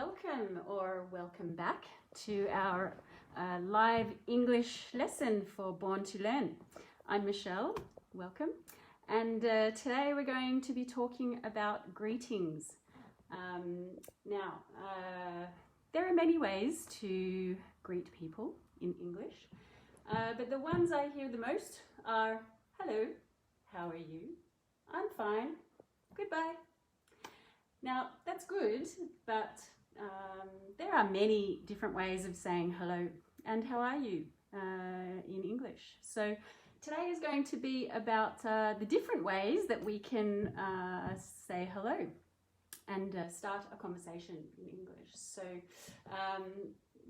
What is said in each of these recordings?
welcome or welcome back to our live English lesson for Born to Learn. I'm Michelle, welcome, and today we're going to be talking about greetings. There are many ways to greet people in English, but the ones I hear the most are hello, how are you? I'm fine, goodbye. Now, that's good, but there are many different ways of saying hello and how are you in English. So today is going to be about the different ways that we can say hello and start a conversation in English. So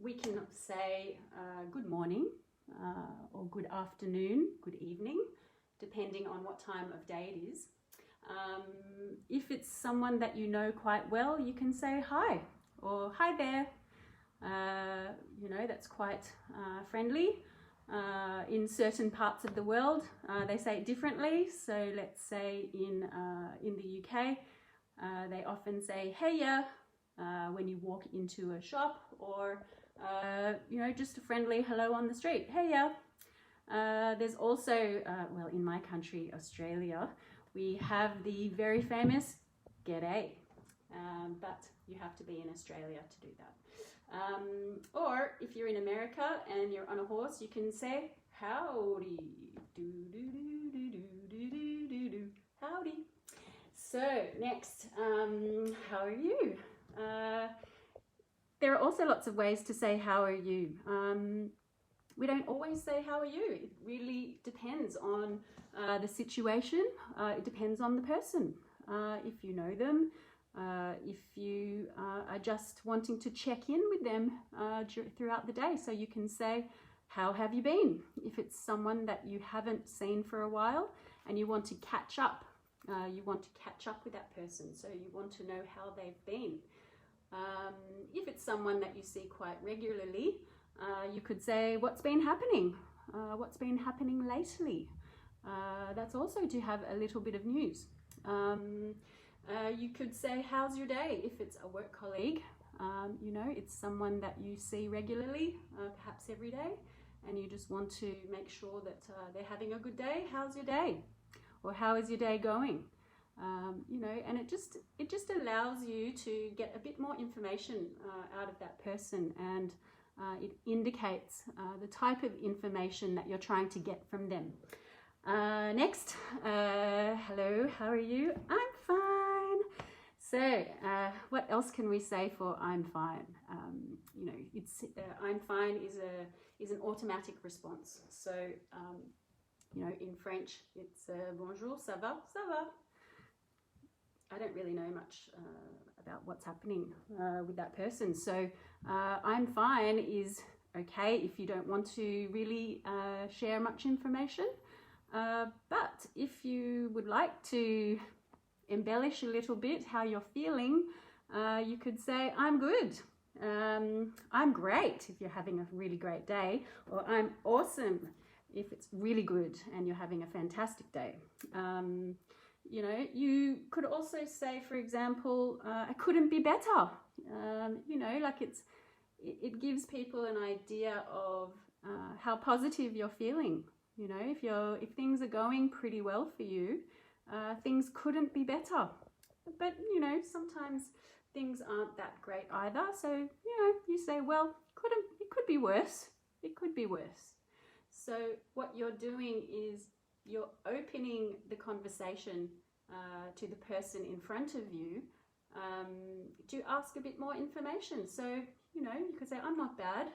we can say good morning or good afternoon, good evening, depending on what time of day it is. If it's someone that you know quite well, you can say hi or hi there. That's quite friendly. In certain parts of the world, they say it differently. So let's say in the UK, they often say heya when you walk into a shop, or just a friendly hello on the street, heya. There's also, in my country, Australia, we have the very famous g'day, but you have to be in Australia to do that. Or if you're in America and you're on a horse, you can say howdy, do-do-do-do-do-do-do-do, howdy. So next, how are you? There are also lots of ways to say how are you. We don't always say how are you. It really depends on the situation. It depends on the person. If you know them, if you are just wanting to check in with them throughout the day, so you can say, how have you been? If it's someone that you haven't seen for a while and you want to catch up, with that person, so you want to know how they've been. If it's someone that you see quite regularly, you could say, what's been happening? What's been happening lately? That's also to have a little bit of news. You could say, how's your day? If it's a work colleague, it's someone that you see regularly, perhaps every day, and you just want to make sure that they're having a good day. How's your day? Or how is your day going? And it just allows you to get a bit more information out of that person, and it indicates the type of information that you're trying to get from them. Next, hello, how are you? I'm fine. So, what else can we say for I'm fine? I'm fine is an automatic response. So, in French, it's bonjour, ça va, ça va. I don't really know much about what's happening with that person. So I'm fine is okay if you don't want to really share much information. But if you would like to embellish a little bit how you're feeling, you could say, I'm good. I'm great if you're having a really great day, or I'm awesome if it's really good and you're having a fantastic day. You could also say, for example, I couldn't be better. It gives people an idea of how positive you're feeling. If things are going pretty well for you, things couldn't be better. But, sometimes things aren't that great either. So, you say, well, it could be worse. It could be worse. So what you're doing is you're opening the conversation to the person in front of you to ask a bit more information. So, you could say, I'm not bad,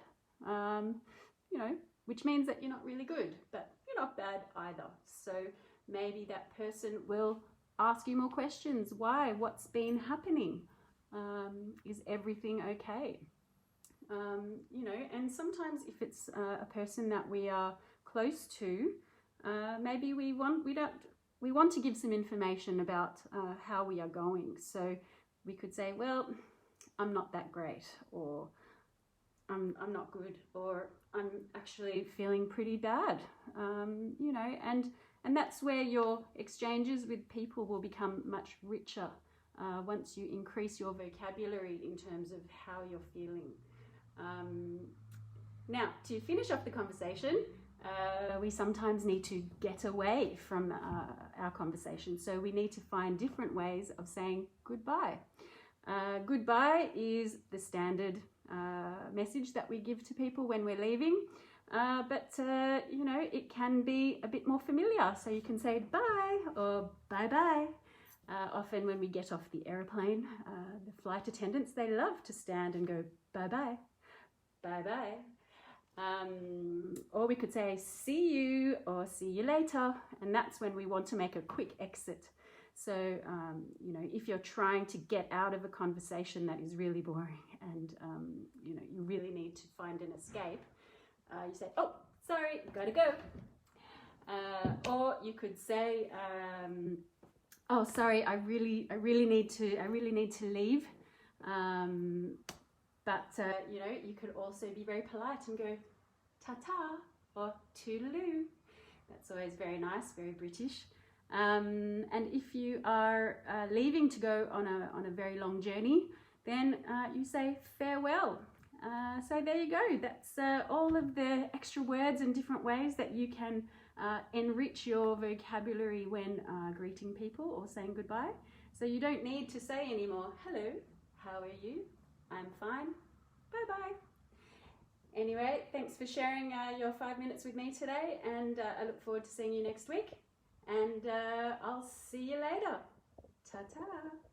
which means that you're not really good, but you're not bad either. So maybe that person will ask you more questions. Why? What's been happening? Is everything okay? And sometimes if it's a person that we are close to, maybe we want to give some information about how we are going. So we could say, well, I'm not that great, or I'm not good, or I'm actually feeling pretty bad. And that's where your exchanges with people will become much richer once you increase your vocabulary in terms of how you're feeling. Now, to finish off the conversation, we sometimes need to get away from our conversation. So we need to find different ways of saying goodbye. Goodbye is the standard message that we give to people when we're leaving. But you know, it can be a bit more familiar. So you can say bye or bye-bye. Often when we get off the airplane, the flight attendants, they love to stand and go bye-bye, bye-bye. Or we could say see you or see you later, and that's when we want to make a quick exit. So you know, if you're trying to get out of a conversation that is really boring and you know, you really need to find an escape, you say, oh, sorry, gotta go. Or you could say, oh, sorry, I really need to leave. But you know, you could also be very polite and go ta-ta or toodaloo. That's always very nice, very British. And if you are leaving to go on a very long journey, then you say farewell. So there you go. That's all of the extra words and different ways that you can enrich your vocabulary when greeting people or saying goodbye. So you don't need to say anymore, hello, how are you? I'm fine. Bye-bye. Anyway, thanks for sharing your 5 minutes with me today, and I look forward to seeing you next week. And I'll see you later. Ta-ta.